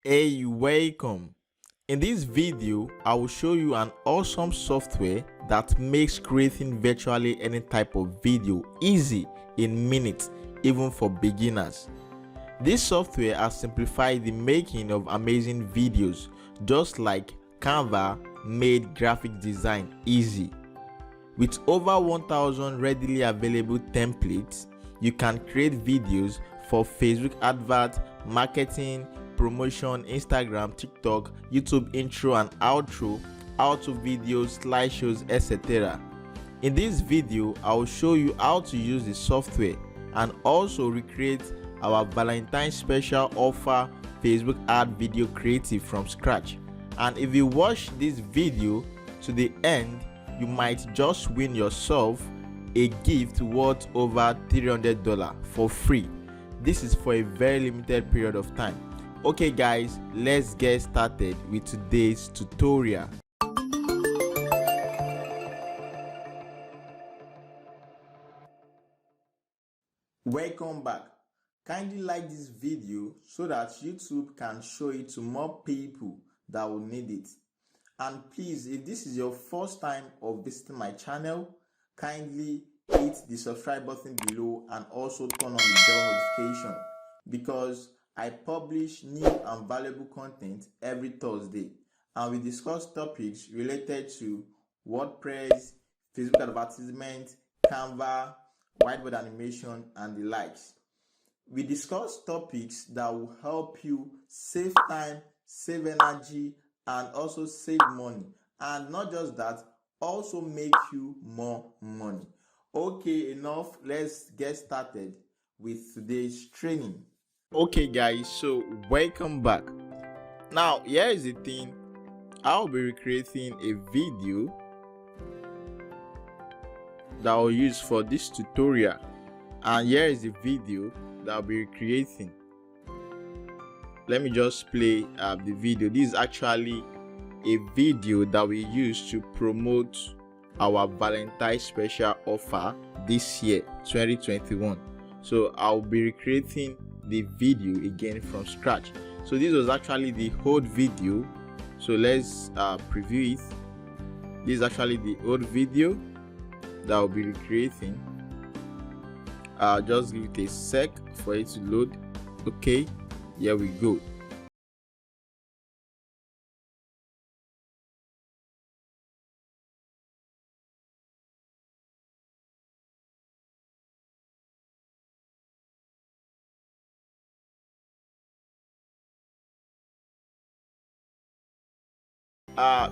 Hey, welcome. In this video, I will show you an awesome software that makes creating virtually any type of video easy in minutes, even for beginners. This software has simplified the making of amazing videos, just like Canva made graphic design easy. With over 1000 readily available templates, you can create videos for Facebook adverts, marketing, promotion, Instagram, TikTok, YouTube intro and outro, how-to videos, slideshows, etc. In this video, I will show you how to use the software and also recreate our Valentine's special offer Facebook ad video creative from scratch. And if you watch this video to the end, you might just win yourself a gift worth over $300 for free. This is for a very limited period of time. Okay guys, let's get started with today's tutorial. Welcome back. Kindly like this video so that YouTube can show it to more people that will need it. And please, if this is your first time of visiting my channel, kindly hit the subscribe button below and also turn on the bell notification, because I publish new and valuable content every Thursday, and we discuss topics related to WordPress, Facebook advertisement, Canva, whiteboard animation, and the likes. We discuss topics that will help you save time, save energy, and also save money. And not just that, also make you more money. Okay, enough. Let's get started with today's training. Okay guys, so welcome back. Now here is the thing. I'll be recreating a video that I'll use for this tutorial, and here is the video that I'll be recreating. Let me just play the video. This is actually a video that we use to promote our Valentine's special offer this year 2021. So I'll be recreating the video again from scratch. So this was actually the old video, so let's preview it. This is actually the old video that I'll be recreating. Just give it a sec for it to load. Okay, here we go.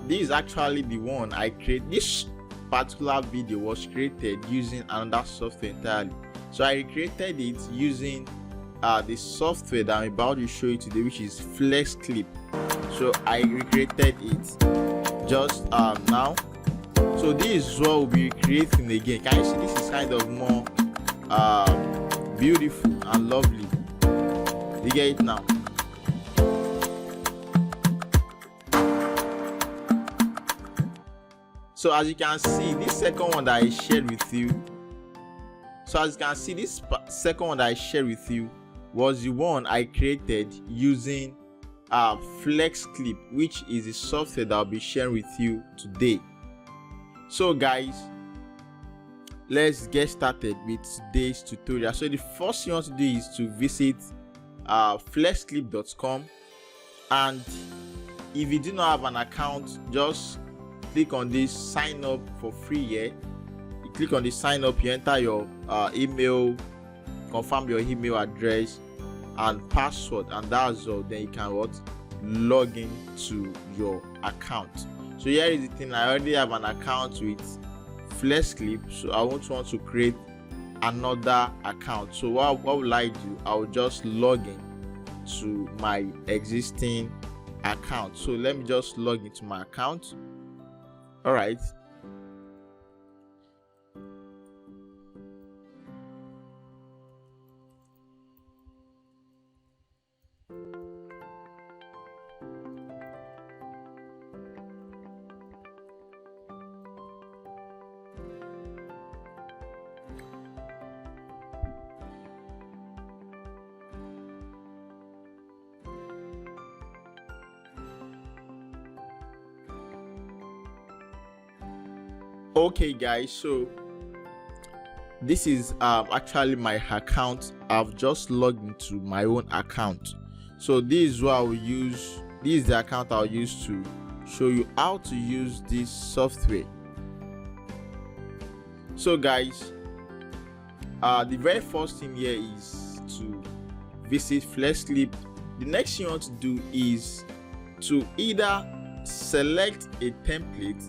This is actually the one I created. This particular video was created using another software entirely, so I recreated it using the software that I'm about to show you today, which is FlexClip. So I recreated it just now. So this is what we'll be creating again. Can you see this is kind of more beautiful and lovely? You get it now? So as you can see, this second one that I shared with you, was the one I created using FlexClip, which is the software that I'll be sharing with you today. So guys, let's get started with today's tutorial. So the first thing you want to do is to visit flexclip.com, and if you do not have an account, just click on this sign up for free here. You click on the sign up, you enter your email, confirm your email address and password, and that's all. Then you can log in to your account. So here is the thing, I already have an account with FlexClip, so I won't want to create another account. So what will I do? I will just log in to my existing account. So let me just log into my account. All right. Okay guys, so this is actually my account. I've just logged into my own account. So this is what I will use. This is the account I'll use to show you how to use this software. So guys, the very first thing here is to visit FlexClip. The next thing you want to do is to either select a template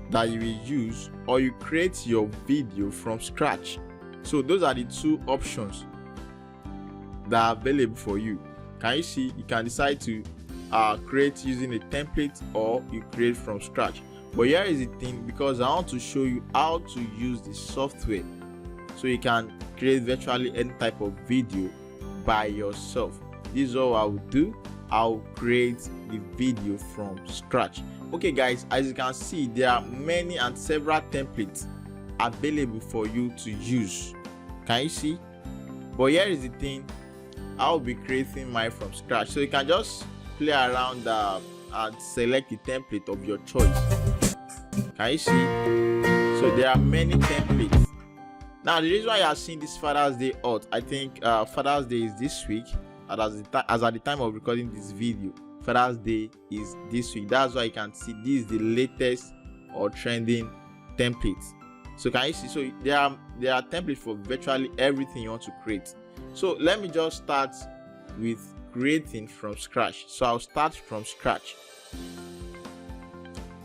that you will use, or you create your video from scratch. So those are the two options that are available for you. Can you see? You can decide to create using a template, or you create from scratch. But here is the thing, because I want to show you how to use the software so you can create virtually any type of video by yourself. This is all I will do. I'll create the video from scratch. Okay guys, as you can see, there are many and several templates available for you to use. Can you see? But here is the thing, I'll be creating mine from scratch. So you can just play around and select the template of your choice. Can you see? So there are many templates. Now the reason why you are seeing this Father's Day out, I think Father's Day is this week, and as at the time of recording this video, Father's Day is this week. That's why you can see this is the latest or trending templates. So can you see? So there are templates for virtually everything you want to create. So let me just start with creating from scratch. So I'll start from scratch.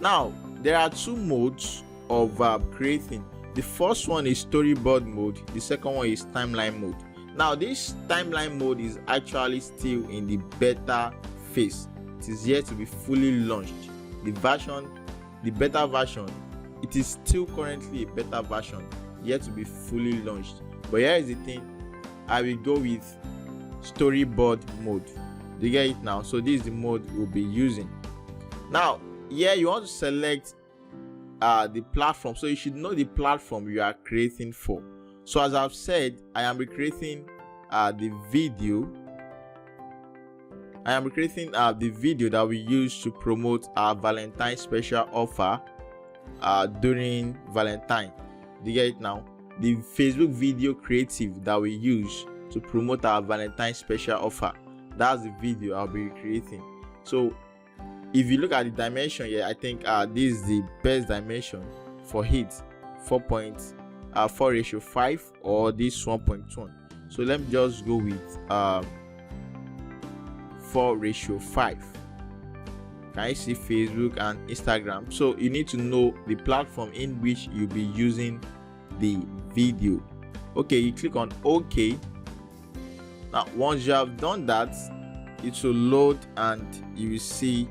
Now there are two modes of creating. The first one is storyboard mode. The second one is timeline mode. Now this timeline mode is actually still in the beta phase. It is yet to be fully launched. The beta version, it is still currently a beta version, yet to be fully launched. But here is the thing, I will go with storyboard mode. Do you get it now? So this is the mode we'll be using. Now here you want to select the platform. So you should know the platform you are creating for. So as I've said, I am recreating the video. I am recreating the video that we use to promote our Valentine special offer during Valentine. Do you get it now? The Facebook video creative that we use to promote our Valentine special offer. That's the video I'll be recreating. So if you look at the dimension here, I think this is the best dimension for it, 4:5, or this 1.1. So let me just go with 4:5. Can you see Facebook and Instagram? So you need to know the platform in which you'll be using the video. Okay, you click on OK. Now once you have done that, it will load and you will see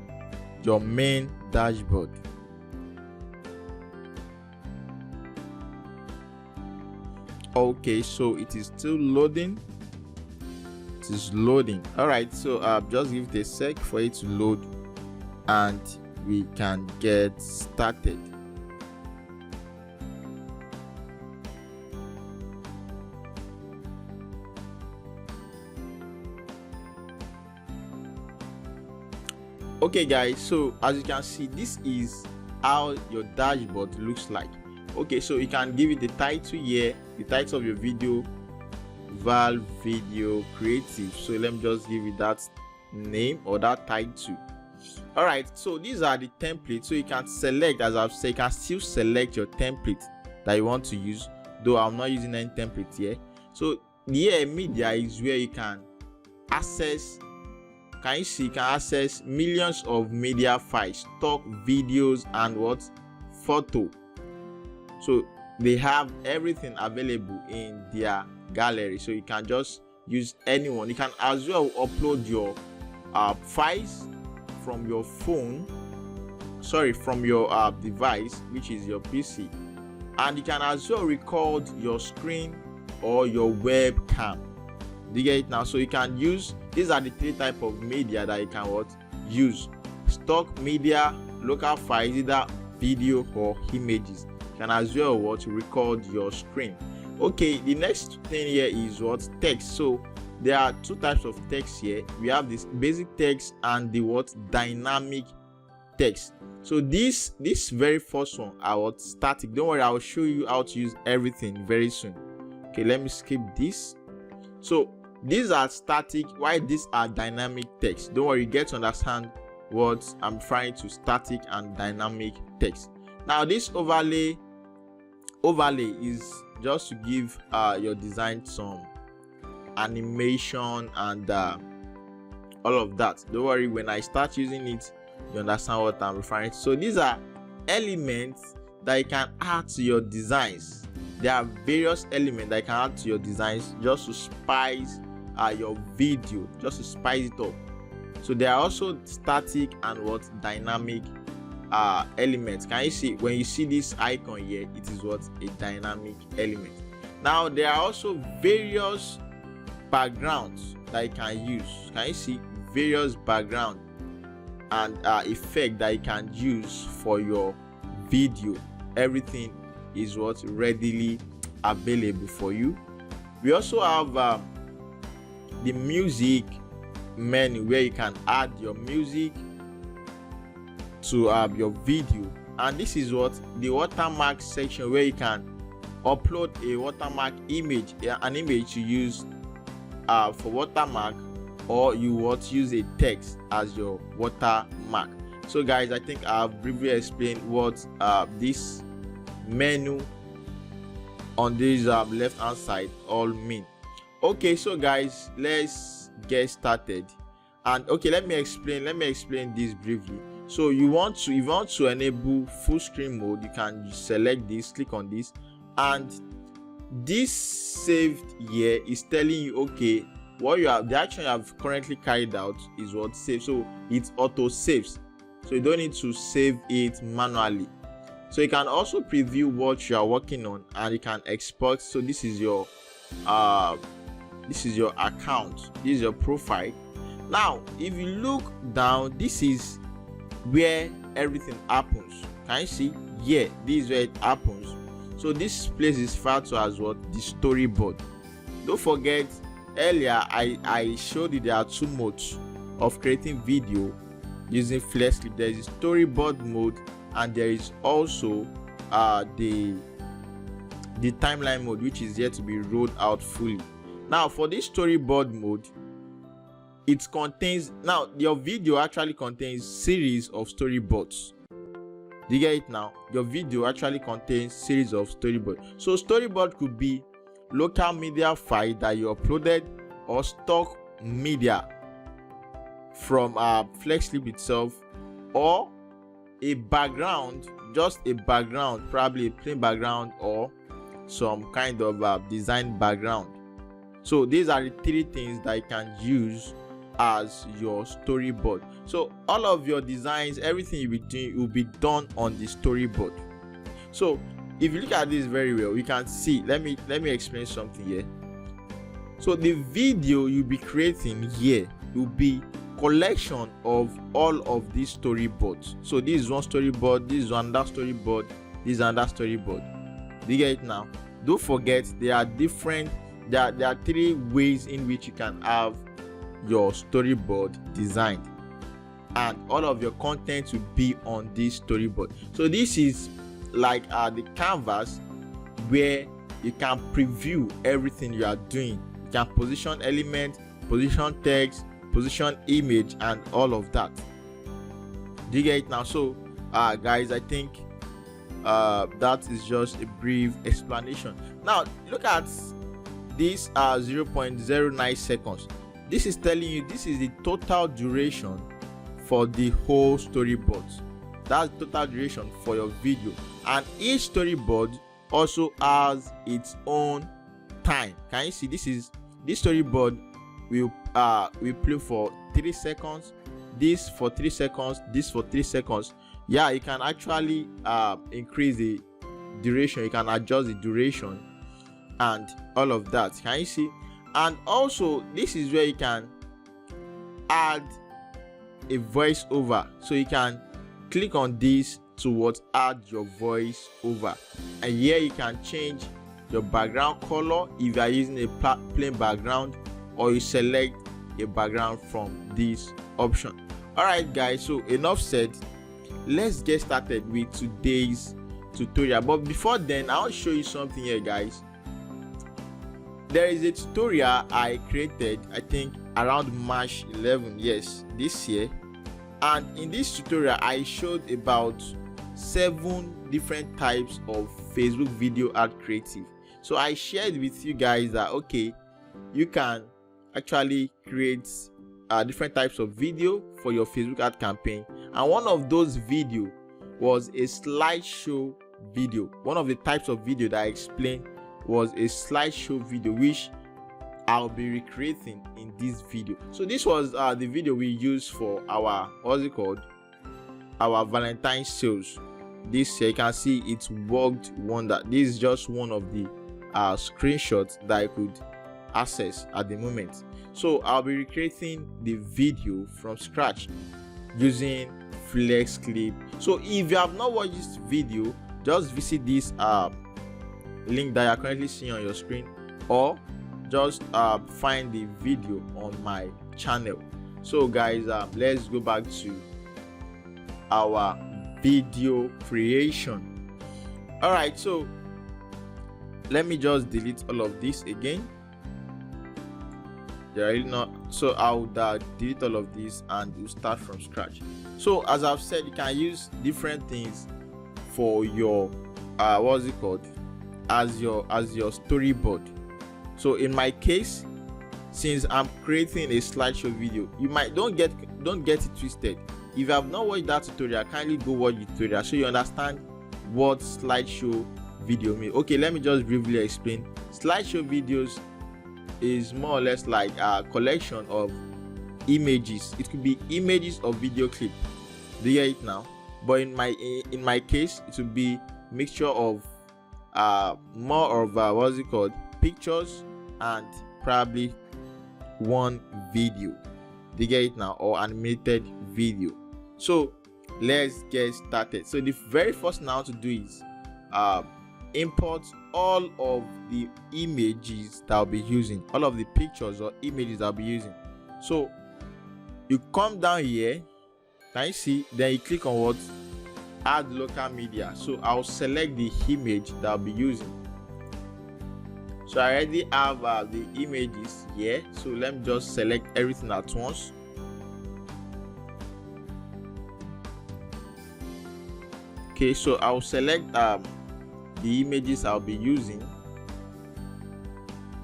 your main dashboard. Okay, so it is still loading. It is loading. All right, so just give it a sec for it to load and we can get started. Okay guys, so as you can see, this is how your dashboard looks like. Okay, so you can give it the title here, the title of your video, Val Video Creative. So let me just give it that name or that title. All right, so these are the templates. So you can select, as I've said, you can still select your template that you want to use, though I'm not using any template here. So here media is where you can access. Can you see? You can access millions of media files, stock videos, and what photo. So they have everything available in their gallery. So you can just use anyone. You can as well upload your files from your phone, from your device, which is your PC, and you can as well record your screen or your webcam. Do you get it now? So you can use, these are the three types of media that you can use: stock media, local files, either video or images. You can as well record your screen. Okay, the next thing here is text. So there are two types of text here. We have this basic text and the dynamic text. So this very first one, our static, don't worry, I will show you how to use everything very soon. Okay, let me skip this. So these are static, while these are dynamic text. Don't worry, you get to understand what I'm referring to, static and dynamic text. Now this overlay is just to give your design some animation and all of that. Don't worry, when I start using it, you understand what I'm referring to. So these are elements that you can add to your designs. There are various elements that you can add to your designs just to spice your video, just to spice it up. So there are also static and what dynamic elements. Can you see, when you see this icon here, it is what a dynamic element. Now there are also various backgrounds that you can use. Can you see various background and effect that you can use for your video? Everything is what readily available for you. We also have the music menu, where you can add your music to your video, and this is what the watermark section, where you can upload a watermark image, an image to use for watermark, or you want to use a text as your watermark. So guys, I think I've briefly explained what this menu on this left hand side all mean. Okay, so guys, let's get started. And okay, let me explain this briefly. So if you want to enable full screen mode, you can select this, click on this, and this saved here is telling you, okay, what you have, the action you have currently carried out is what saved. So it auto saves, so you don't need to save it manually. So you can also preview what you are working on, and you can export. So this is your account, this is your profile. Now if you look down, this is where everything happens. Can you see? Yeah, this is where it happens. So this place is referred to as what? The storyboard. Don't forget, earlier I showed you there are two modes of creating video using FlexClip. There is storyboard mode, and there is also the timeline mode, which is yet to be rolled out fully. Now for this storyboard mode, it contains, now your video actually contains series of storyboards. Do you get it now? Your video actually contains series of storyboards. So storyboard could be local media file that you uploaded, or stock media from FlexClip itself, or a background, just a background, probably a plain background, or some kind of design background. So these are the three things that you can use as your storyboard. So all of your designs, everything you'll be doing, will be done on the storyboard. So if you look at this very well, you can see, let me explain something here. So the video you'll be creating here will be collection of all of these storyboards. So this is one storyboard, this is another storyboard, this is another storyboard. Do you get it now? Don't forget, there are three ways in which you can have your storyboard designed, and all of your content will be on this storyboard. So this is like the canvas where you can preview everything you are doing. You can position element, position text, position image, and all of that. Do you get it now? So guys, I think that is just a brief explanation. Now look at this 0.09 seconds. This is telling you this is the total duration for the whole storyboard. That's the total duration for your video, and each storyboard also has its own time. Can you see? This storyboard will play for 3 seconds, this for 3 seconds, this for 3 seconds. Yeah, you can actually increase the duration, you can adjust the duration and all of that. Can you see? And also this is where you can add a voice over. So you can click on this to what? Add your voice over, and here you can change your background color if you are using a plain background, or you select a background from this option. All right guys, so enough said. let's get started with today's tutorial. But before then, I'll show you something here, guys. There is a tutorial I created, I think around March 11, yes, this year. And in this tutorial, I showed about 7 different types of Facebook video ad creative. So I shared with you guys that okay, you can actually create different types of video for your Facebook ad campaign. And one of those video was a slideshow video. One of the types of video that I explained was a slideshow video, which I'll be recreating in this video. So this was the video we used for our, what's it called, our Valentine's sales this year. You can see it worked wonder. This is just one of the screenshots that I could access at the moment. So I'll be recreating the video from scratch using FlexClip. So if you have not watched this video, just visit this link that you are currently seeing on your screen, or just find the video on my channel. So guys, let's go back to our video creation. All right, so let me just delete all of this again. They're really not, so I'll delete all of this and we'll start from scratch. So as I've said, you can use different things for your what's it called, as your storyboard. So in my case, since I'm creating a slideshow video, you might don't get it twisted. If you have not watched that tutorial, kindly go watch the tutorial so you understand what slideshow video means. Okay, let me just briefly explain. Slideshow videos is more or less like a collection of images. It could be images or video clip. Do you get it now? But in my case, it would be mixture of more of what's it called, pictures and probably one video. Do you get it now? Or animated video. So let's get started. So the very first thing I want to do is import all of the images that I'll be using, all of the pictures or images I'll be using. So you come down here, can you see? Then you click on what? Add local media. So I'll select the image that I'll be using. So I already have the images here. So let me just select everything at once. Okay, so I'll select the images I'll be using.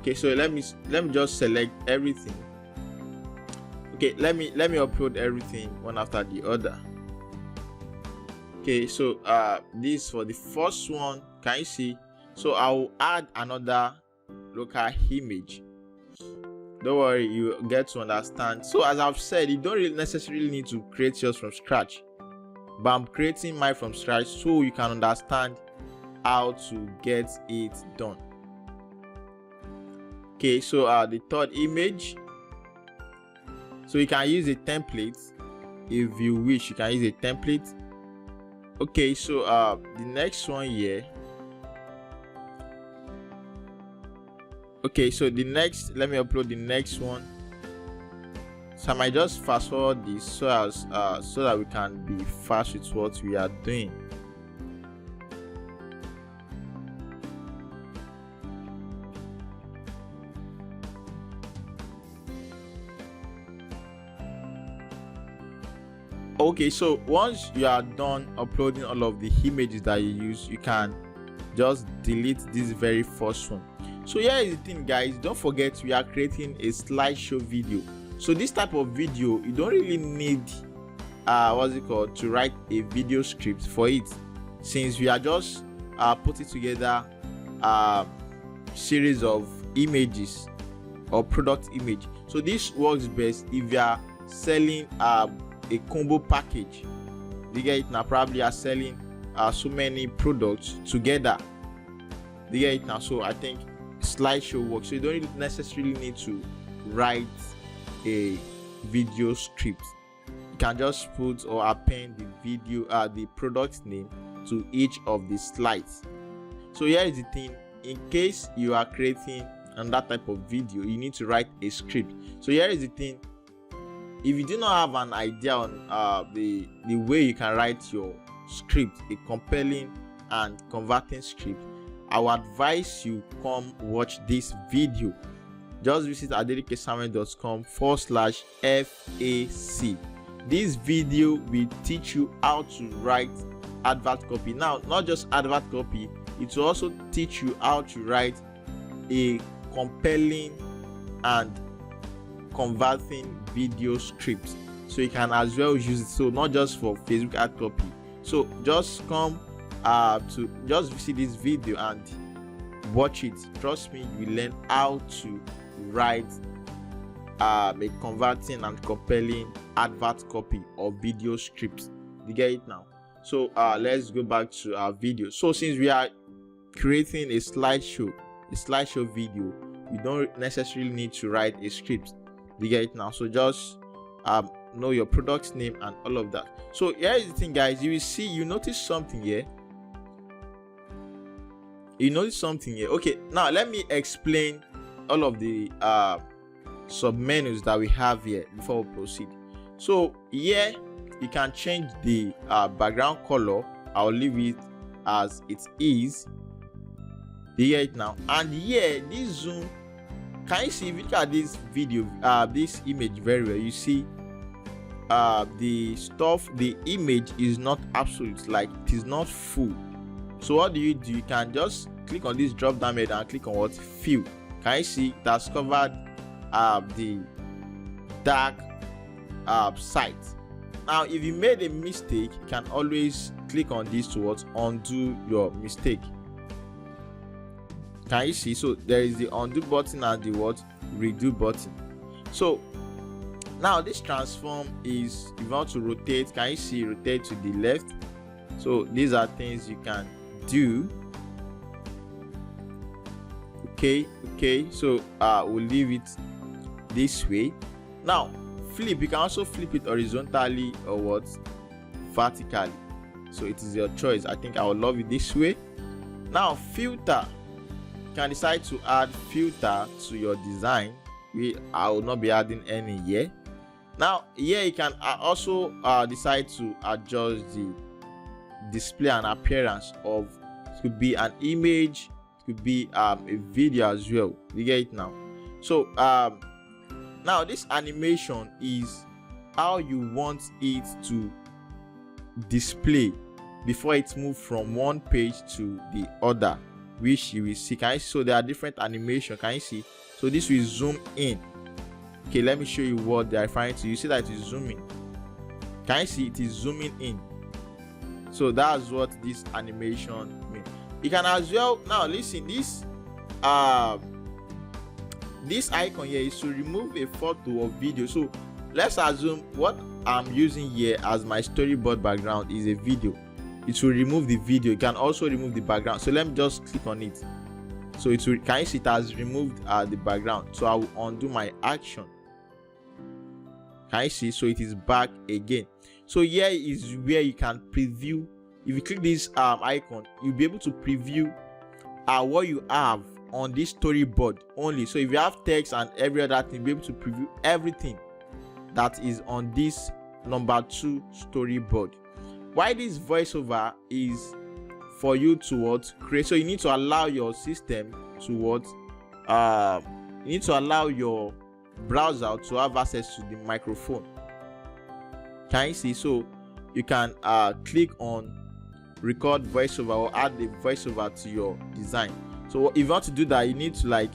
Okay, so let me just select everything. Okay, let me upload everything one after the other. Okay, so this for the first one, can you see? So I'll add another local image. Don't worry, you get to understand. So as I've said, you don't really necessarily need to create yours from scratch, but I'm creating mine from scratch so you can understand how to get it done. Okay, so the third image, so you can use a template if you wish. You can use a template. Okay, so the next one here. Okay, so the next, let me upload the next one. So I might just fast forward this so that we can be fast with what we are doing. Okay, so once you are done uploading all of the images that you use, you can just delete this very first one. So here is the thing, guys, don't forget we are creating a slideshow video. So this type of video, you don't really need what's it called, to write a video script for it, since we are just putting together a series of images or product image. So this works best if you are selling a combo package. You get it now? Probably are selling so many products together. You get it now? So I think slideshow works. So you don't necessarily need to write a video script. You can just put or append the video, the product name to each of the slides. So here is the thing: in case you are creating another type of video, you need to write a script. So here is the thing: if you do not have an idea on the way you can write your script, a compelling and converting script, I would advise you come watch this video. Just visit adekesamuel.com/FAC. This video will teach you how to write advert copy. Now, not just advert copy, it will also teach you how to write a compelling and converting video script, so you can as well use it. So not just for Facebook ad copy. So just come to just visit this video and watch it. Trust me, you will learn how to write a converting and compelling advert copy or video script. You get it now? So let's go back to our video. So since we are creating a slideshow video, we don't necessarily need to write a script. You get it now? So just know your product name and all of that. So here is the thing, guys. You will see, you notice something here. Okay, now let me explain all of the sub menus that we have here before we proceed. So here you can change the background color. I'll leave it as it is. You get it now? And here, this zoom, can you see, if you look at this video, this image very well, you see the image is not absolute, like it is not full. So what do? You can just click on this drop down menu and click on what? Fill. Can you see that's covered the dark site. Now if you made a mistake, you can always click on this to what? Undo your mistake. Can you see? So there is the undo button and the what? Redo button. So now this transform is, if you want to rotate, can you see, rotate to the left? So these are things you can do. Okay, so we'll leave it this way. Now flip, you can also flip it horizontally or what? Vertically. So it is your choice. I think I will love it this way. Now filter, you can decide to add filter to your design. I will not be adding any here. Now here you can also decide to adjust the display and appearance of, it could be an image, it could be a video as well. You get it now? So now this animation is how you want it to display before it moves from one page to the other, which you will see. Can you see? So there are different animation. Can you see? So this will zoom in. Okay, let me show you what they are referring to. You see that it is zooming. Can you see? It is zooming in. So that's what this animation means. You can as well, now listen, this icon here is to remove a photo or video. So let's assume what I'm using here as my storyboard background is a video. It will remove the video. You can also remove the background. So let me just click on it. So it will, can you see it has removed the background? So I will undo my action. Can you see? So it is back again. So here is where you can preview. If you click this icon, you'll be able to preview what you have on this storyboard only. So if you have text and every other thing, you'll be able to preview everything that is on this number 2 storyboard. Why this voiceover is for you to what? Create. So you need to allow your system to what? You need to allow your browser to have access to the microphone. Can you see? So you can click on record voiceover or add the voiceover to your design. So if you want to do that, you need to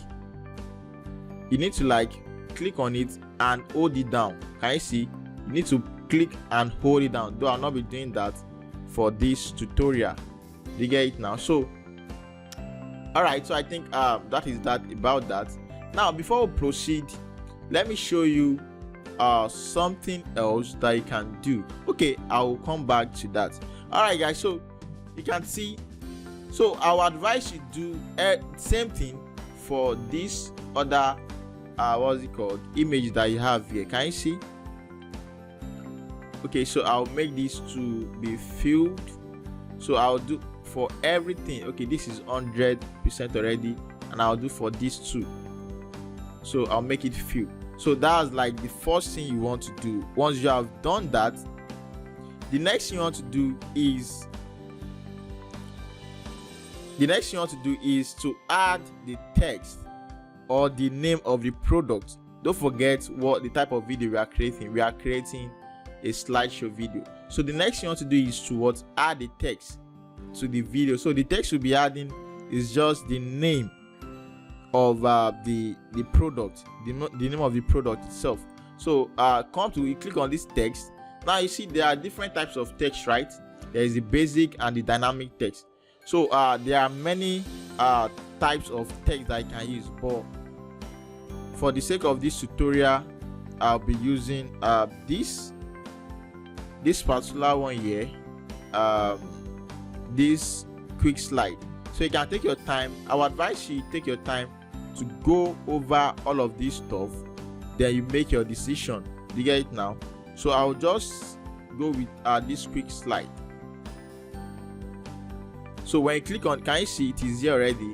click on it and hold it down. Can you see? You need to click and hold it down, though I'll not be doing that for this tutorial. You get it now? So all right, so I think that is that about that. Now before we proceed, let me show you something else that you can do. Okay, I will come back to that. All right guys, so you can see, so I would advise you do same thing for this other what's it called, image that you have here. Can you see? Okay, so I'll make this to be filled. So I'll do for everything. Okay, this is 100% already, and I'll do for this too. So I'll make it fill. So that's like the first thing you want to do. Once you have done that, the next thing you want to do is to add the text or the name of the product. Don't forget what the type of video we are creating. We are creating a slideshow video. So the next thing you want to do is to add the text to the video. So the text we'll be adding is just the name of the product, the name of the product itself. So you click on this text. Now you see there are different types of text, right? There is the basic and the dynamic text. So there are many types of text that I can use, but for the sake of this tutorial, I'll be using this particular one here, this quick slide. So you can take your time. I would advise you take your time to go over all of this stuff, then you make your decision. You get it now? So I'll just go with this quick slide. So when you click on, can you see it is here already?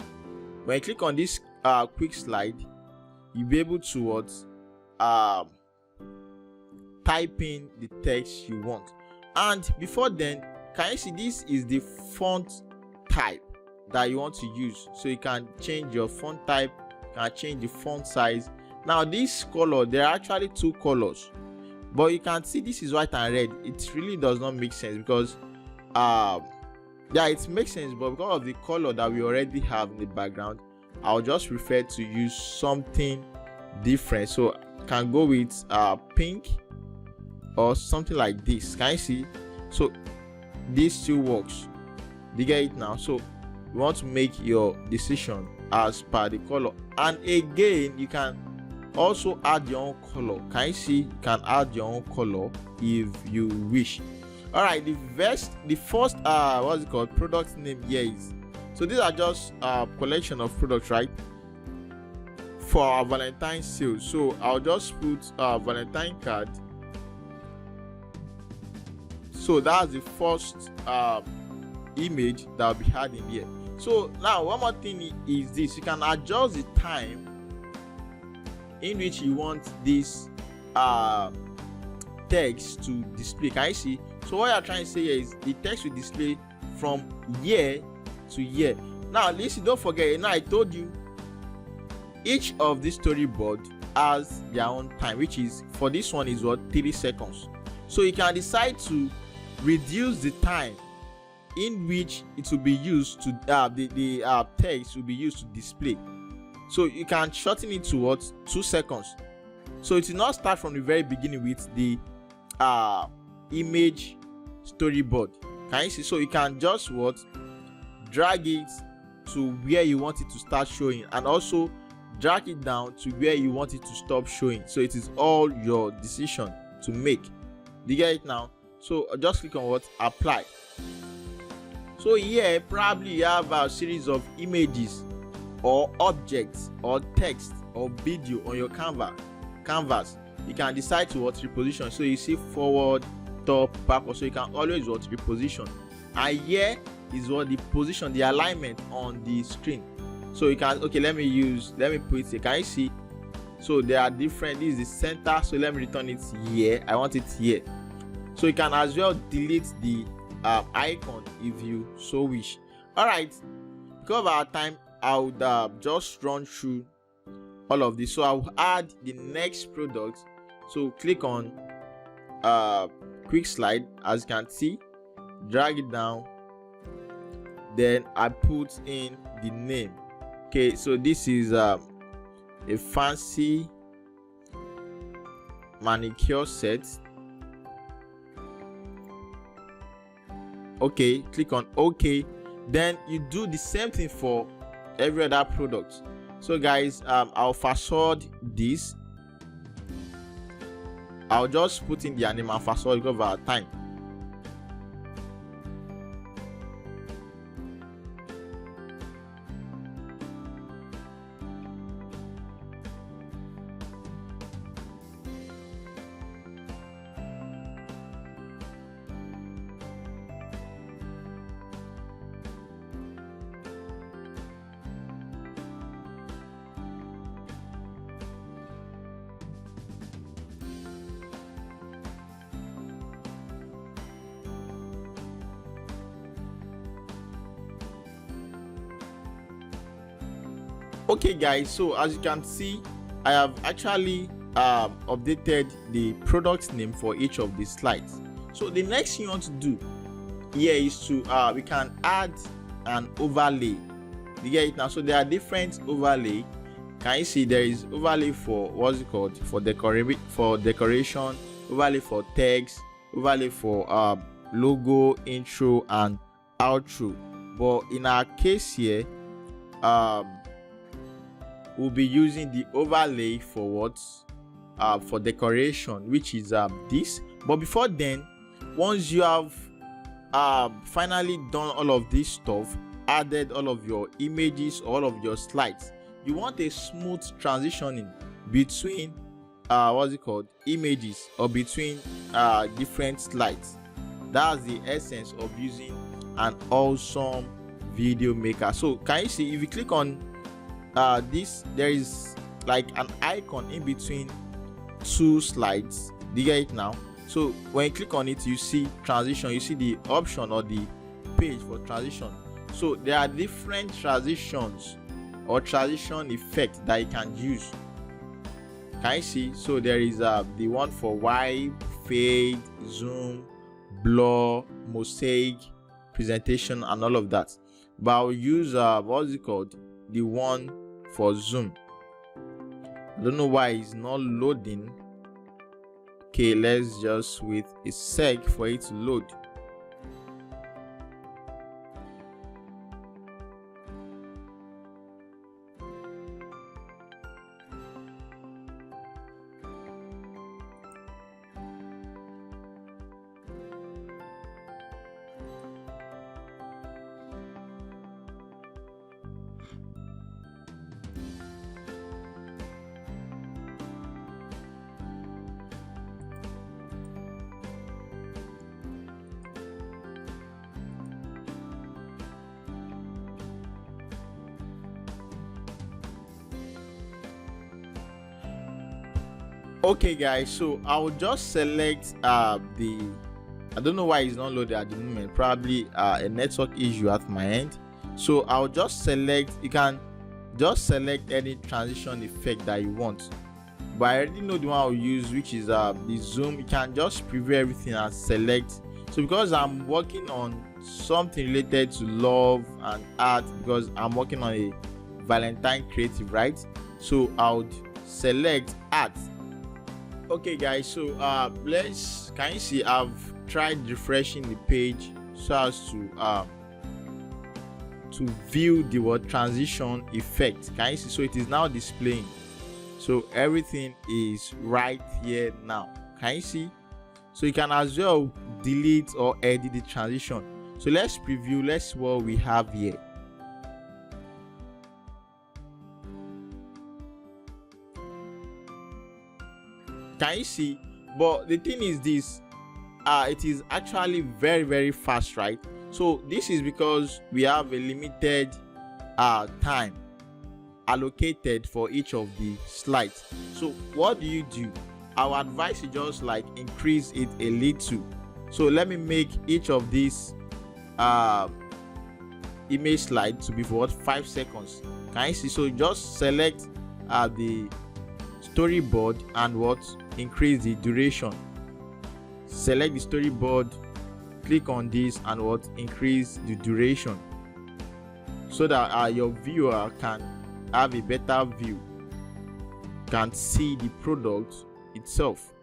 When you click on this quick slide, you'll be able to type in the text you want. And before then, can you see this is the font type that you want to use? So you can change your font type, you can change the font size. Now this color, there are actually two colors, but you can see this is white and red. It really does not make sense because yeah, it makes sense, but because of the color that we already have in the background, I'll just prefer to use something different. So I can go with pink or something like this. Can you see? So this still works. You get it now? So you want to make your decision as per the color, and again you can also add your own color. Can you see? You can add your own color if you wish. All right, the first what's it called, product name here is, so these are just collection of products, right, for our Valentine sale. So I'll just put Valentine card. So that's the first image that will be added here. So now one more thing is this: you can adjust the time in which you want this text to display. Can you see? So what you're trying to say here is the text will display from year to year. Now listen, don't forget, you know, I told you each of these storyboard has their own time, which is, for this one is 3 seconds. So you can decide to reduce the time in which it will be used to the text will be used to display. So you can shorten it to 2 seconds. So it will not start from the very beginning with the image storyboard. Can you see? So you can just drag it to where you want it to start showing, and also drag it down to where you want it to stop showing. So it is all your decision to make. Do you get it now? So just click on apply. So here probably you have a series of images or objects or text or video on your canvas. You can decide to reposition. So you see forward, top, backward. So you can always reposition. And here is the position, the alignment on the screen. So you can, okay, let me put it here. Can you see? So there are different. This is the center. So let me return it here. I want it here. So you can as well delete the icon if you so wish. All right, because of our time, I would just run through all of this. So I'll add the next product. So click on quick slide, as you can see, drag it down, then I put in the name. Okay, so this is a fancy manicure set. Okay, click on OK. Then you do the same thing for every other product. So guys, I'll fast forward this. I'll just put in the name and fast forward because of our time. Okay guys, so as you can see, I have actually updated the product name for each of the slides. So the next thing you want to do here is to we can add an overlay. You get it now? So there are different overlay. Can you see there is overlay for what's it called, for decoration, overlay for text, overlay for logo, intro and outro. But in our case here, we'll be using the overlay for what, for decoration, which is this. But before then, once you have finally done all of this stuff, added all of your images, all of your slides, you want a smooth transitioning between what's it called, images, or between different slides. That's the essence of using an awesome video maker. So can you see, if you click on this, there is like an icon in between two slides. Do you get it now? So when you click on it, you see transition, you see the option or the page for transition. So there are different transitions or transition effects that you can use. Can you see? So there is the one for wipe, fade, zoom, blur, mosaic, presentation and all of that. But I'll use what's it called, the one for zoom. I don't know why it's not loading. Okay, let's just wait a sec for it to load. Okay guys, so I will just select I don't know why it's not loaded at the moment, probably a network issue at my end. So I'll just select, you can just select any transition effect that you want, but I already know the one I'll use, which is the zoom. You can just preview everything and select. So because I'm working on something related to love and art, because I'm working on a Valentine creative, right? So I would select art. Okay guys, so can you see I've tried refreshing the page so as to view the word transition effect. Can you see? So it is now displaying, so everything is right here now. Can you see? So you can as well delete or edit the transition. So let's preview, let's see what we have here. Can you see? But the thing is this, it is actually very fast, right? So this is because we have a limited time allocated for each of the slides. So what do? Our advice is just like increase it a little. So let me make each of these image slides to be for what, 5 seconds. Can you see? So just select the storyboard and what, increase the duration. Select the storyboard, click on this and what, increase the duration, so that your viewer can have a better view, can see the product itself.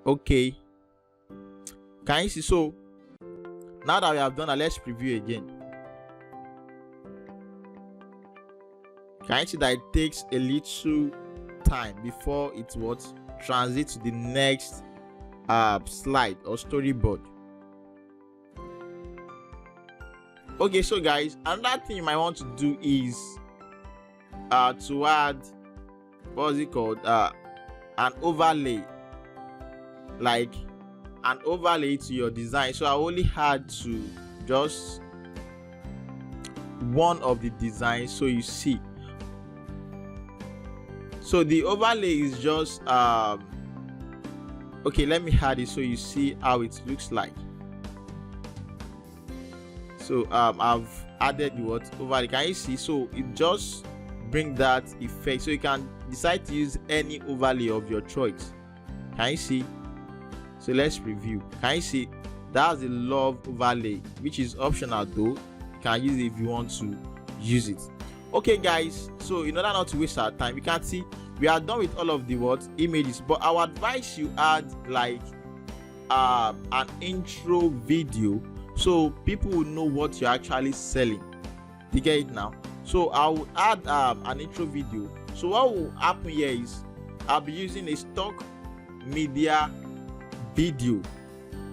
Okay, can you see? So now that we have done that, let's preview again. Can you see that it takes a little time before it what, transit to the next slide or storyboard? Okay, so guys, another thing you might want to do is to add, what's it called, an overlay, like an overlay to your design. So I only had to just one of the designs, so you see. So the overlay is just okay, let me add it so you see how it looks like. So I've added the what overlay. Can you see? So it just bring that effect, so you can decide to use any overlay of your choice. Can you see? So let's review. Can you see? That's the love overlay, which is optional though. You can use it if you want to use it. Okay guys, so in order not to waste our time, you can see we are done with all of the what images, but I would advise you add like an intro video so people will know what you're actually selling. You get it now? So I will add an intro video. So what will happen here is I'll be using a stock media video.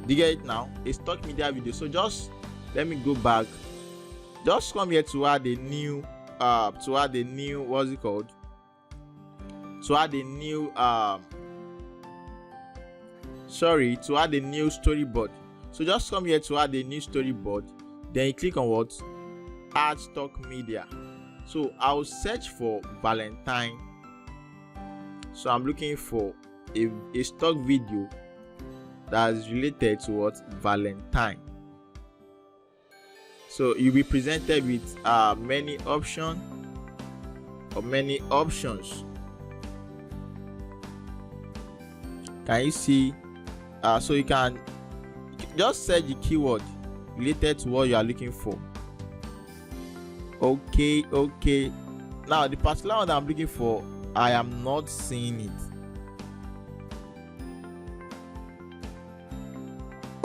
You get it now? A stock media video. So just let me go back. Just come here to add a new what's it called? To add a new to add a new storyboard. So just come here to add a new storyboard, then you click on what? Add stock media. So I'll search for Valentine. So I'm looking for a stock video that is related to what? Valentine. So you'll be presented with many options. Can you see? So you can just search the keyword related to what you are looking for. Okay. Now the particular one that I'm looking for, I am not seeing it.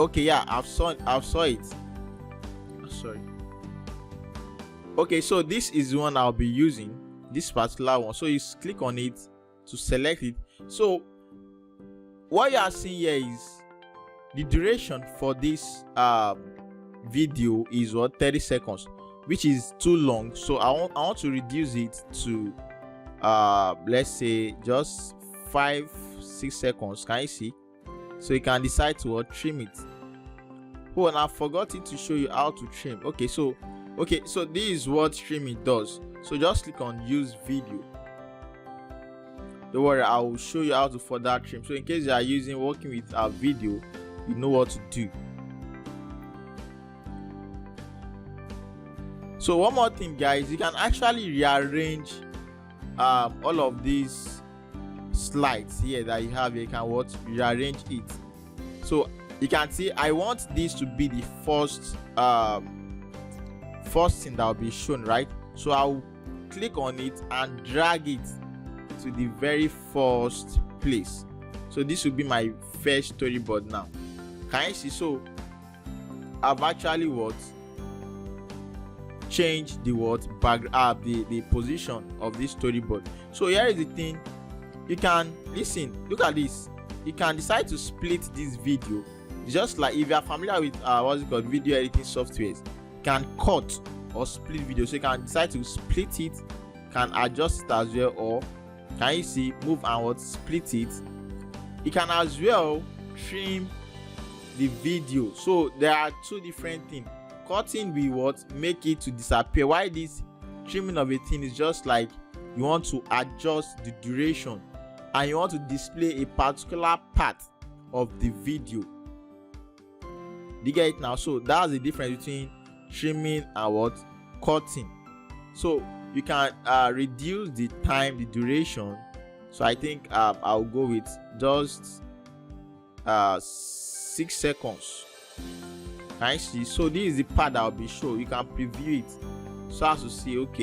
Okay, yeah, I've saw it. Sorry. Okay, so this is the one I'll be using, this particular one. So you click on it to select it. So what you are seeing here is the duration for this video is what? 30 seconds, which is too long. So I want to reduce it to let's say just 5-6 seconds. Can you see? So you can decide to trim it. Oh, and I've forgotten to show you how to trim. Okay, so this is what trimming does. So just click on use video. Don't worry, I will show you how to further trim. So in case you are working with a video, you know what to do. So one more thing guys, you can actually rearrange all of these slides here that you have here. You can rearrange it. So you can see I want this to be the first thing that will be shown, right? So I'll click on it and drag it to the very first place. So this will be my first storyboard now. Can you see? So I've actually changed the the position of this storyboard. So here is the thing, you can look at this. You can decide to split this video, just like if you are familiar with video editing softwares. You can cut or split video. So you can decide to split it, can adjust it as well, or can you see, move and split it. You can as well trim the video. So there are two different things. Cutting will make it to disappear, while this trimming of a thing is just like you want to adjust the duration and you want to display a particular part of the video. You get it now? So that's the difference between trimming and cutting. So you can reduce the time, the duration. So I think I'll go with just 6 seconds. Can you see? So this is the part that will be shown. You can preview it so as to see what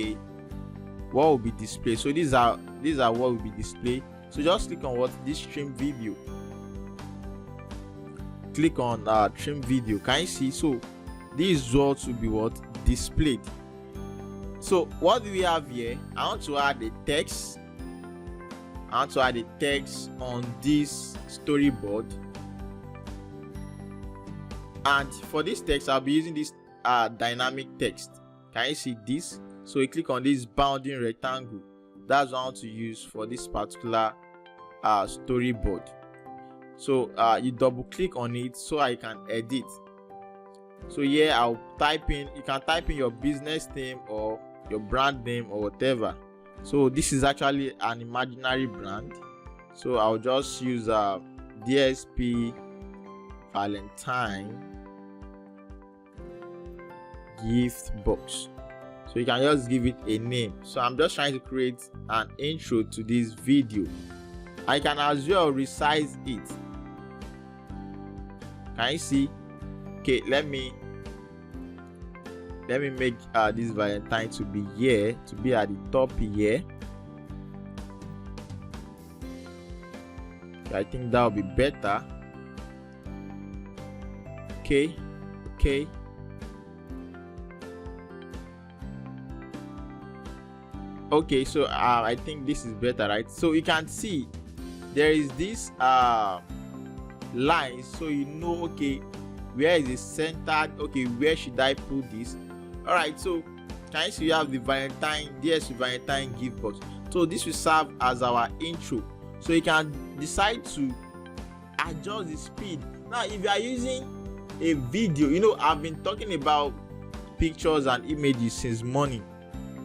will be displayed. So these are what will be displayed. So just click on this trim video. Click on trim video. Can you see? So this is what will be displayed. So what do we have here? I want to add a text. I want to add a text on this storyboard. And for this text, I'll be using this dynamic text. Can you see this? So you click on this bounding rectangle. That's what I want to use for this particular storyboard. So you double click on it so I can edit. So here I'll type in, you can type in your business name or your brand name or whatever. So this is actually an imaginary brand. So I'll just use DSP Valentine. gift box. So you can just give it a name. So I'm just trying to create an intro to this video. I can as well resize it. Can you see? Okay, let me make this Valentine to be here, to be at the top here. I think that will be better. Okay. Okay, so I think this is better, right? So you can see there is this line, so you know, okay, where is it centered? Okay, where should I put this? All right, so can you see we have the Valentine, Valentine gift box. So this will serve as our intro. So you can decide to adjust the speed. Now if you are using a video, you know, I've been talking about pictures and images since morning.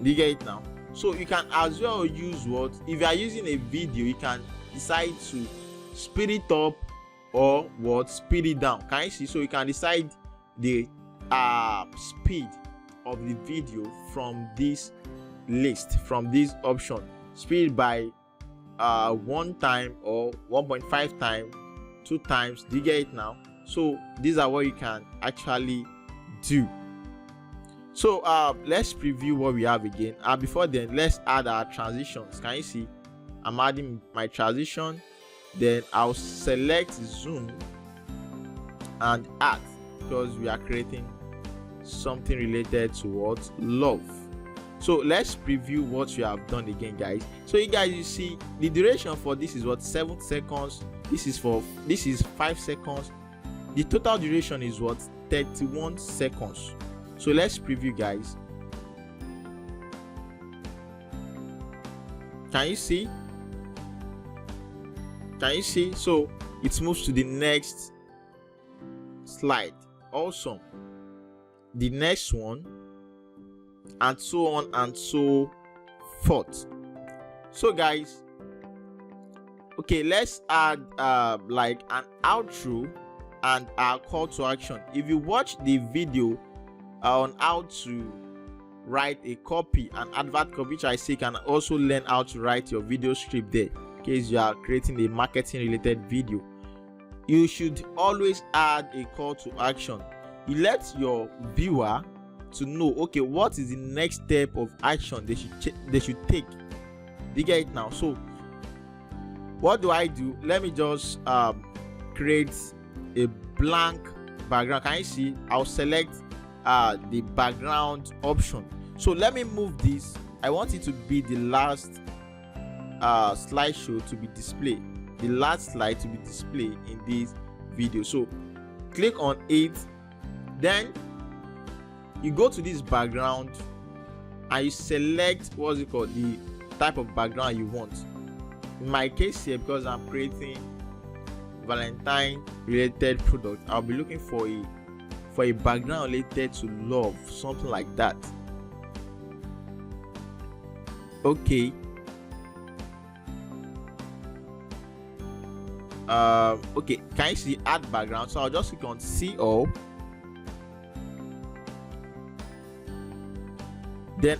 Do you get it now? So you can as well use what, if you are using a video, you can decide to speed it up or what, speed it down. Can you see? So you can decide the speed of the video from this list, from this option. Speed by 1 time or 1.5 times, 2 times. Do you get it now? So these are what you can actually do. So let's preview what we have again. Before then, let's add our transitions. Can you see? I'm adding my transition. Then I'll select zoom and add, because we are creating something related to what, love. So let's preview what we have done again, guys. So you guys, you see the duration for this is what, 7 seconds. This is 5 seconds. The total duration is what, 31 seconds. So let's preview, guys. Can you see? Can you see? So it moves to the next slide. Awesome. The next one, and so on and so forth. So guys, okay, let's add like an outro and our call to action. If you watch the video on how to write a copy, an advert copy, which I say, can also learn how to write your video script there in case you are creating a marketing related video. You should always add a call to action. You let your viewer to know, okay, what is the next step of action they should take. You get it now? So what do I do? Let me just create a blank background. Can you see? I'll select the background option. So let me move this. I want it to be the last slideshow to be displayed, the last slide to be displayed in this video. So click on it, then you go to this background and you select what's it called, the type of background you want. In my case here, because I'm creating Valentine related product, I'll be looking for a background related to love, something like that. Okay. Okay, can you see add background? So I'll just click on see all, then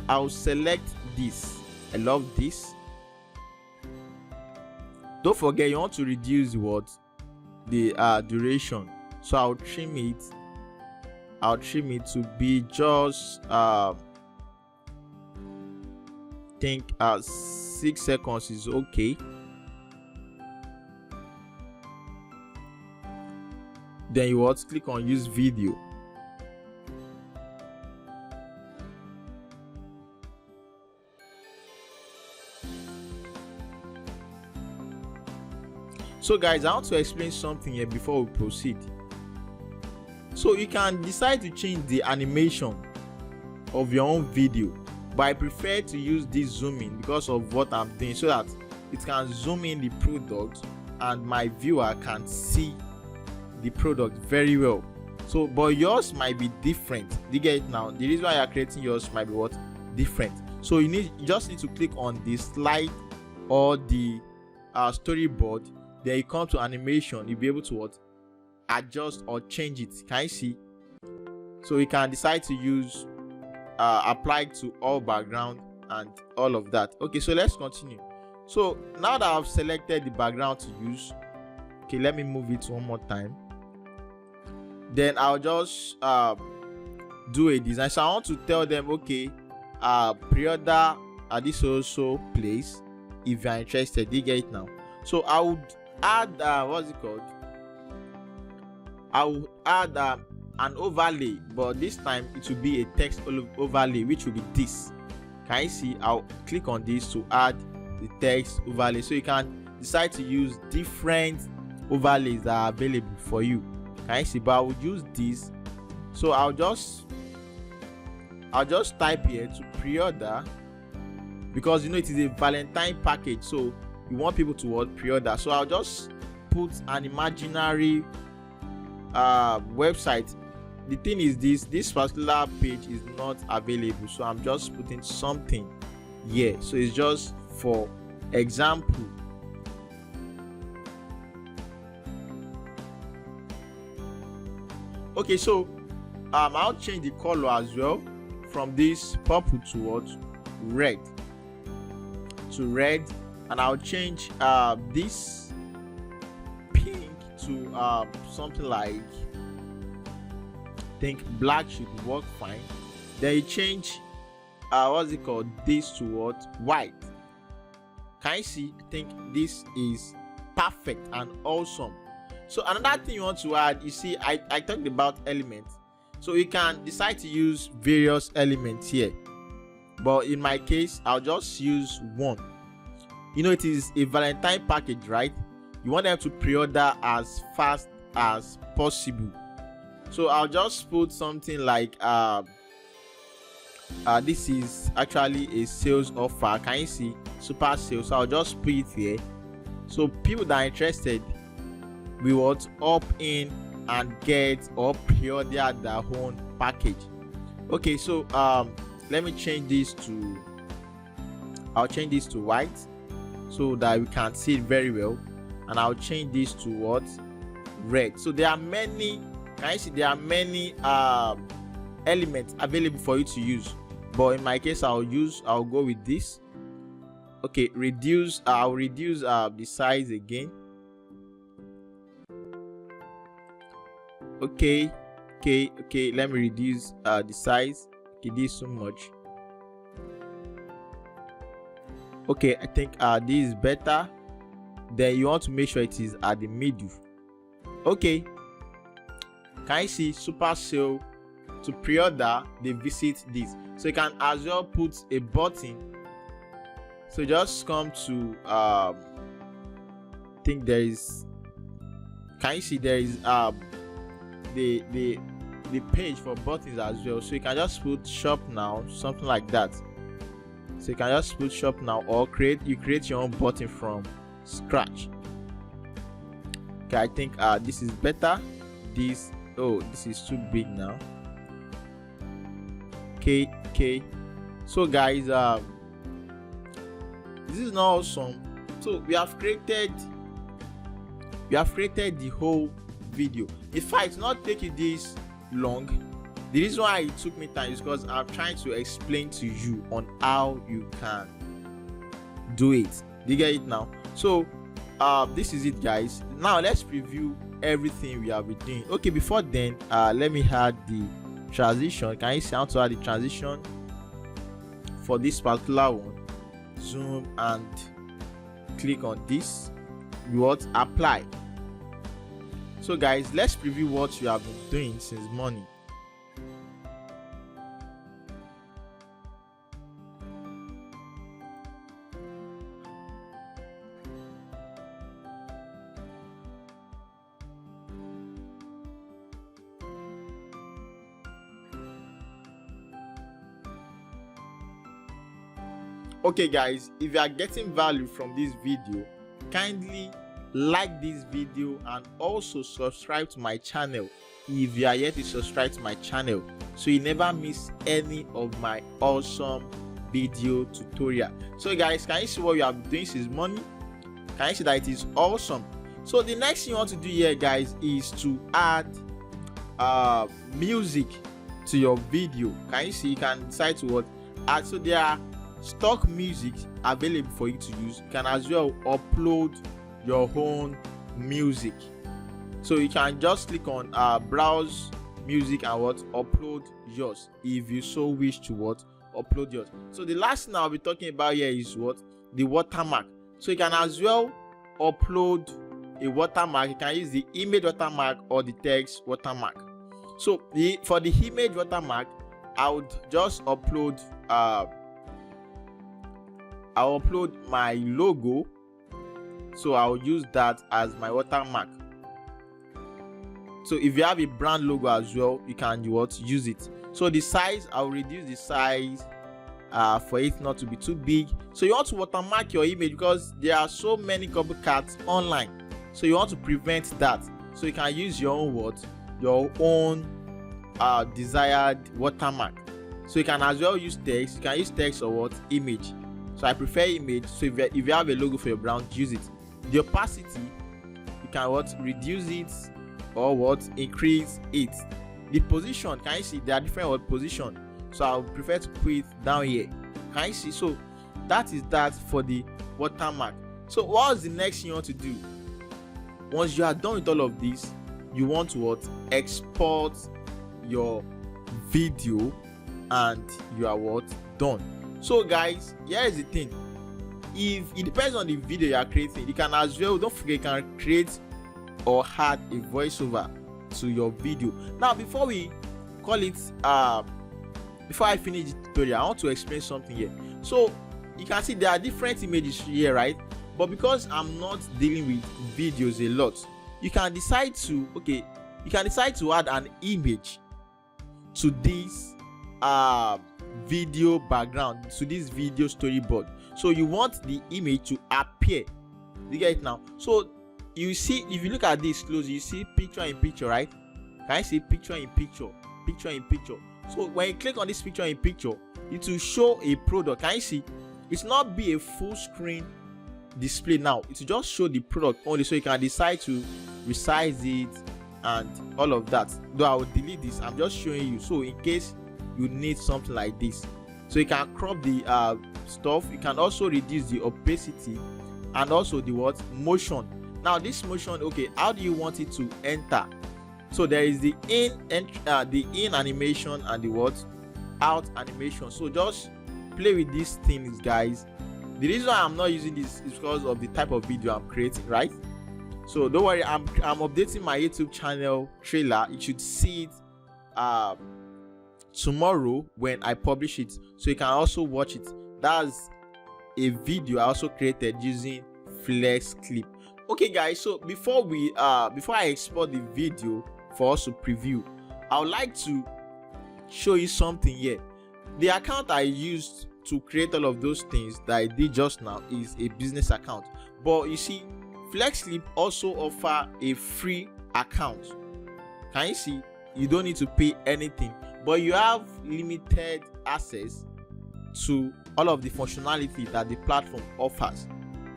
I'll select this. I love this. Don't forget, you want to reduce what, the duration. So I'll trim it to be just think 6 seconds is okay. Then you want to click on use video. So guys, I want to explain something here before we proceed. So you can decide to change the animation of your own video, but I prefer to use this zoom in because of what I'm doing, so that it can zoom in the product and my viewer can see the product very well. So but yours might be different. You get it now? The reason why you're creating yours might be what, different. So you just need to click on the slide or the storyboard. Then you come to animation. You'll be able to what, adjust or change it. Can you see? So you can decide to use apply to all background and all of that. Okay, so let's continue. So now that I've selected the background to use, okay, let me move it one more time. Then I'll just do a design. So I want to tell them, okay, pre-order at this also place if you are interested. You get it now? So I would add what's it called? I will add an overlay, but this time it will be a text overlay, which will be this. Can you see? I'll click on this to add the text overlay, so you can decide to use different overlays that are available for you. Can you see? But I would use this, so I'll just type here to pre-order, because you know it is a Valentine package, so you want people to what? Pre-order. So I'll just put an imaginary website. The thing is, this particular page is not available, so I'm just putting something here, so it's just for example. Okay, so I'll change the color as well from this purple to what? Red. And I'll change this pink to something like, I think black should work fine. Then you change what's it called, this to what? White. Can you see? I think this is perfect and awesome. So another thing you want to add, you see, I talked about elements, so you can decide to use various elements here, but in my case I'll just use one. You know, it is a Valentine package, right? You want them to pre-order as fast as possible, so I'll just put something like this is actually a sales offer. Can you see? Super sales. So I'll just put it here, so people that are interested will want opt in and get or pre-order their own package. Okay, so let me change this to, I'll change this to white so that we can see it very well, and I'll change this to what? Red. So there are many, can you see, there are many elements available for you to use, but in my case I'll go with this. Okay, reduce, I'll reduce the size again. Okay, let me reduce the size. Okay, this is so much. Okay, I think this is better. Then you want to make sure it is at the middle. Okay, can you see? Super sale. To pre-order, they visit this, so you can as well put a button. So just come to I think there is, can you see, there is the page for buttons as well, so you can just put shop now, something like that. So you can just put shop now, or create your own button from scratch. Okay, I think this is better. This is too big now. Okay, so guys, this is not awesome. So we have created the whole video. In fact, it's not taking this long. The reason why it took me time is because I'm trying to explain to you on how you can do it. Do you get it now? So this is it, guys. Now let's preview everything we have been doing. Okay, before then, let me add the transition. Can you see how to add the transition for this particular one? Zoom and click on this. You want apply. So guys, let's preview what we have been doing since morning. Okay guys, if you are getting value from this video, kindly like this video and also subscribe to my channel if you are yet to subscribe to my channel, so you never miss any of my awesome video tutorial. So guys, can you see what you have been doing since morning? Can you see that it is awesome? So the next thing you want to do here, guys, is to add music to your video. Can you see? You can decide to what add. So there are stock music available for you to use. You can as well upload your own music. So you can just click on browse music and what upload yours if you so wish to what upload yours. So the last thing I'll be talking about here is what the watermark. So you can as well upload a watermark. You can use the image watermark or the text watermark. So for the image watermark, I would just upload I'll upload my logo. So I'll use that as my watermark. So if you have a brand logo as well, you can use it. So the size, I'll reduce the size for it not to be too big. So you want to watermark your image because there are so many copycats online. So you want to prevent that. So you can use your own your own desired watermark. So you can as well use text. You can use text or image. So I prefer image. So if you have a logo for your brand, use it. The opacity, you can reduce it or increase it. The position, can you see there are different position? So I would prefer to put it down here. Can you see? So that is that for the watermark. So what's the next thing you want to do? Once you are done with all of this, you want to export your video, and you are done. So guys, here is the thing. If it depends on the video you are creating, you can as well, don't forget, you can create or add a voiceover to your video. Now before we call it before I finish the tutorial, I want to explain something here. So you can see there are different images here, right? But because I'm not dealing with videos a lot, you can decide to add an image to this video background, to this video storyboard. So you want the image to appear. You get it now? So you see, if you look at this close, you see picture in picture, right? Can I see picture in picture, picture in picture? So when you click on this picture in picture, it will show a product. Can you see? It's not be a full screen display now. It will just show the product only, so you can decide to resize it and all of that. Though I will delete this, I'm just showing you, so in case you need something like this. So you can crop the stuff. You can also reduce the opacity and also the motion. Now this motion, how do you want it to enter? So there is the in animation and the out animation. So just play with these things, guys. The reason why I'm not using this is because of the type of video I'm creating, right? So don't worry, I'm updating my YouTube channel trailer. You should see it tomorrow when I publish it, so you can also watch it. That's a video I also created using FlexClip. Okay guys, so before I export the video for us to preview, I would like to show you something here. The account I used to create all of those things that I did just now is a business account, but you see FlexClip also offer a free account. Can you see? You don't need to pay anything, but you have limited access to all of the functionality that the platform offers.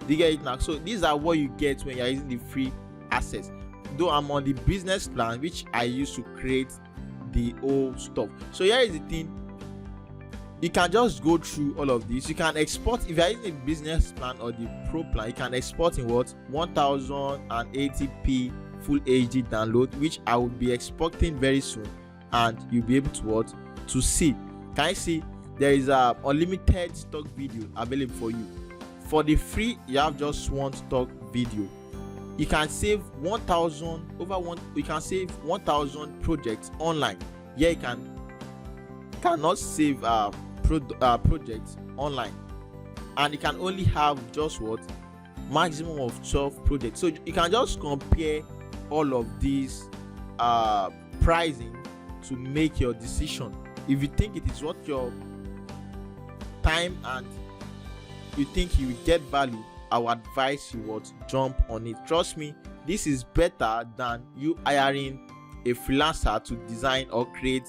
Do you get it now? So these are what you get when you're using the free access. Though I'm on the business plan, which I use to create the old stuff. So here is the thing. You can just go through all of this. You can export if you're using the business plan or the pro plan. You can export in 1080p full HD download, which I will be exporting very soon, and you'll be able to see. Can I see? There is a unlimited stock video available for you. For the free, you have just one stock video. You can save 1,000 You can save 1,000 projects online. Yeah, you cannot save projects online, and you can only have just maximum of 12 projects. So you can just compare all of these pricing to make your decision. If you think it is worth your time and you think you will get value, I would advise you jump on it. Trust me, this is better than you hiring a freelancer to design or create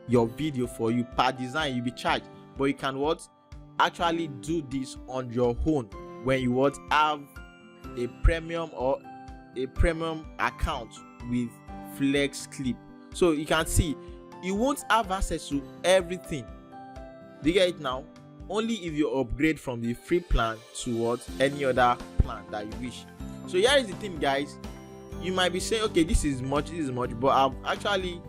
your video for you. Per design you'll be charged, but you can actually do this on your own when you have a premium or a premium account with FlexClip. So you can see you won't have access to everything. Do you get it now? Only if you upgrade from the free plan to what any other plan that you wish. So here is the thing, guys. You might be saying, okay, this is much, but I've actually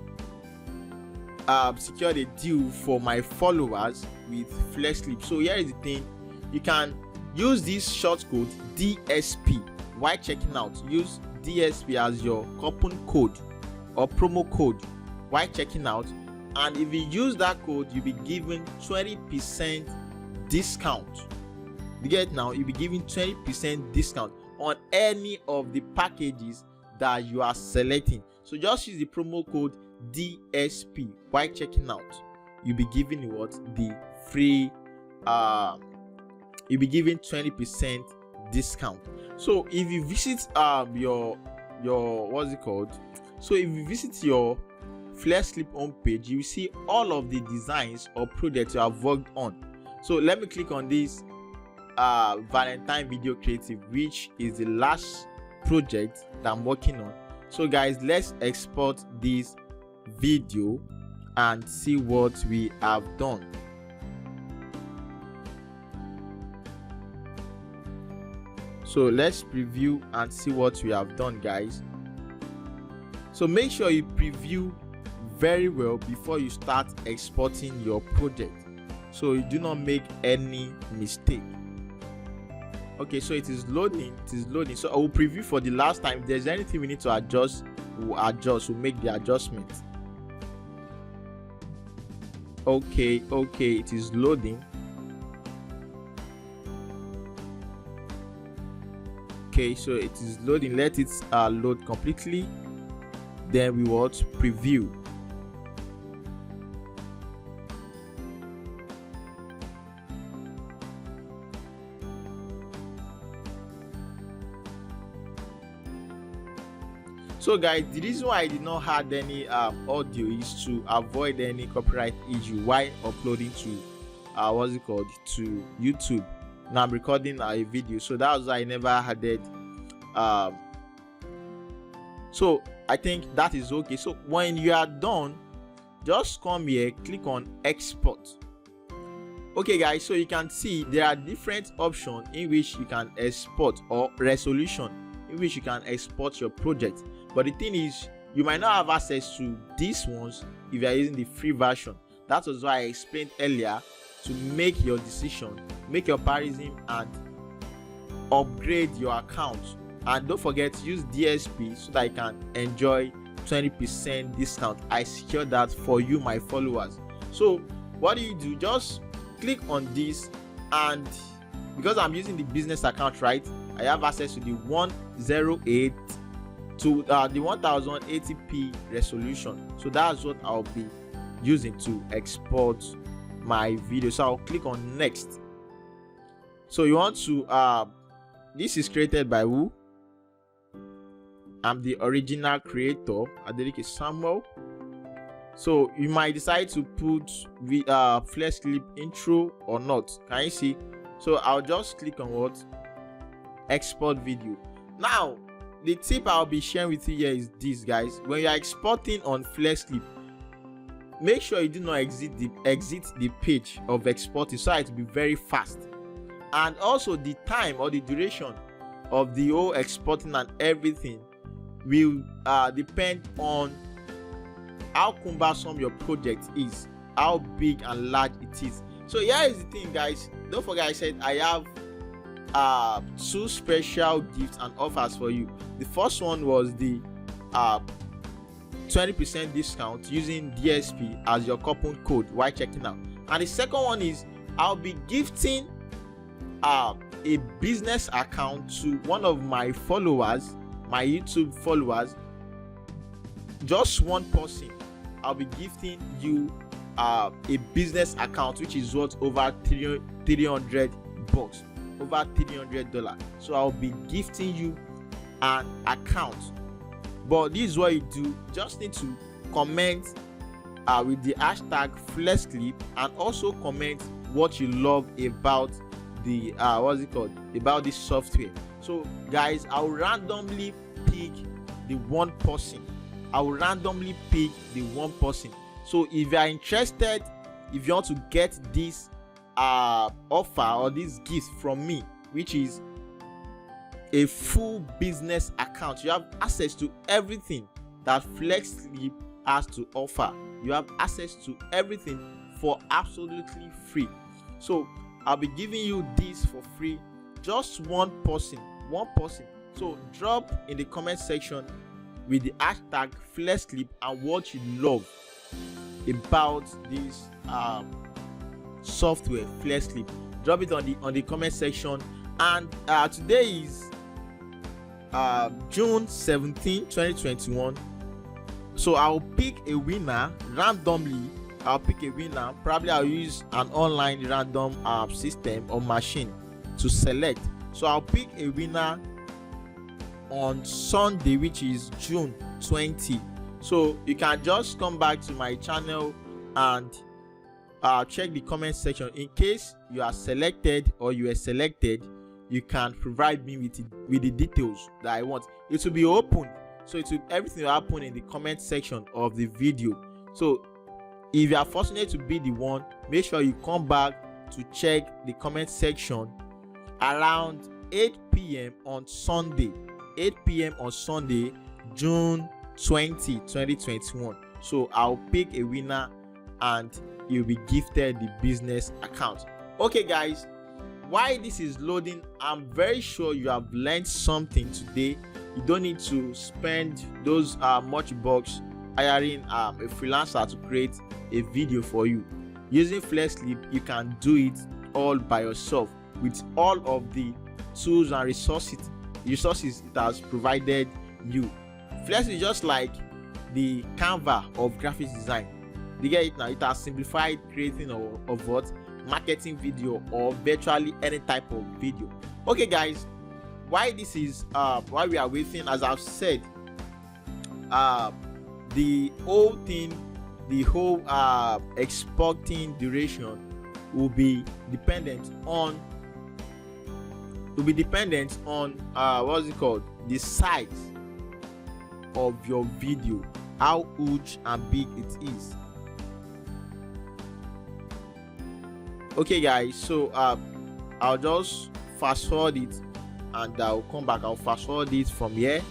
secured a deal for my followers with FlexClip. So here is the thing. You can use this short code DSP while checking out. Use DSP as your coupon code or promo code while checking out, and if you use that code, you'll be given 20% discount. You get it now? You'll be given 20% discount on any of the packages that you are selecting. So just use the promo code DSP while checking out. You'll be given what? The free you'll be given 20% discount. So if you visit your what's it called? So if you visit your FlexClip homepage, you will see all of the designs or projects you have worked on. So let me click on this Valentine video creative, which is the last project that I'm working on. So guys, let's export this video and see what we have done. So let's preview and see what we have done, guys. So make sure you preview very well before you start exporting your project, so you do not make any mistake. Okay, so it is loading. So I will preview for the last time. If there's anything we need to adjust, we'll make the adjustment. Okay, it is loading. Okay, so it is loading. Let it load completely, then we will preview. So guys, the reason why I did not add any audio is to avoid any copyright issue while uploading to to YouTube. Now I'm recording a video, so that's why I never added. So I think that is okay. So when you are done, just come here, click on export. Okay guys, so you can see there are different options in which you can export, or resolution in which you can export your project. But the thing is, you might not have access to these ones if you are using the free version. That was why I explained earlier to make your decision, make your comparison, and upgrade your account. And don't forget to use DSP so that you can enjoy 20% discount. I secured that for you, my followers. So what do? Just click on this, and because I'm using the business account, right, I have access to the 108 to the 1080p resolution. So that's what I'll be using to export my video. So I'll click on next. So you want to this is created by who? I'm the original creator, Adeleke Samuel. So you might decide to put the FlexClip intro or not. Can you see? So I'll just click on what? Export video. Now the tip I'll be sharing with you here is this, guys. When you are exporting on FlexClip, make sure you do not exit the page of exporting, so it will be very fast. And also the time or the duration of the whole exporting and everything will depend on how cumbersome your project is, how big and large it is. So here is the thing, guys. Don't forget I said I have two special gifts and offers for you. The first one was the 20% discount using DSP as your coupon code while checking out, and the second one is I'll be gifting a business account to one of my followers, my YouTube followers. Just one person, I'll be gifting you a business account, which is worth over $300, over $300. So I'll be gifting you an account. But this is what you do. Just need to comment with the hashtag FlexClip, and also comment what you love about the about this software. So guys, I'll randomly pick the one person. So if you are interested, if you want to get this offer or this gift from me, which is a full business account, you have access to everything that FlexClip has to offer. You have access to everything for absolutely free. So I'll be giving you this for free. Just one person. So drop in the comment section with the hashtag FlexClip and what you love about this software FlexClip. Drop it on the comment section. And today is June 17, 2021. So I'll pick a winner randomly. Probably I'll use an online random system or machine to select. So I'll pick a winner on Sunday, which is June 20. So you can just come back to my channel and check the comment section. In case you are selected or you are selected, you can provide me with the details that I want. It will be open, so everything will happen in the comment section of the video. So if you are fortunate to be the one, make sure you come back to check the comment section around 8 p.m. on Sunday. 8 p.m. on Sunday, June 20, 2021. So I'll pick a winner and you'll be gifted the business account. Okay guys, while this is loading, I'm very sure you have learned something today. You don't need to spend those much bucks hiring a freelancer to create a video for you. Using FlexClip, you can do it all by yourself with all of the tools and resources it has provided you. FlexClip is just like the Canva of graphics design. You get it now? It has simplified creating of what? Marketing video or virtually any type of video. Okay guys, while we are waiting, as I've said, the whole exporting duration will be dependent on what's it called, the size of your video, how huge and big it is. Okay guys, so I'll just fast forward it and I'll come back. I'll fast forward it from here.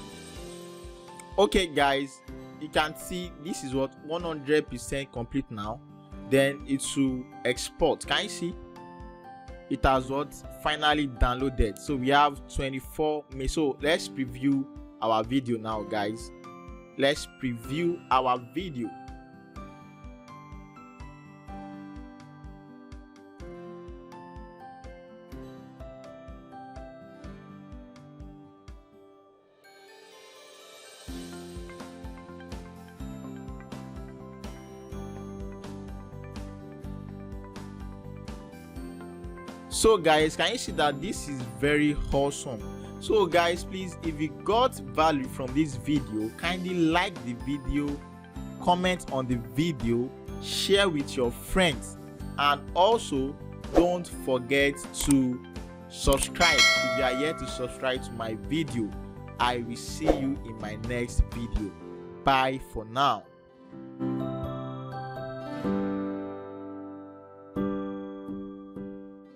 Okay guys, you can see this is what 100% complete now. Then it will export. Can you see? It has what finally downloaded. So we have 24 minutes. So let's preview our video now guys. Let's preview our video. So guys, can you see that this is very awesome? So guys, please, if you got value from this video, kindly like the video, comment on the video, share with your friends, and also don't forget to subscribe if you are yet to subscribe to my video. I will see you in my next video. Bye for now.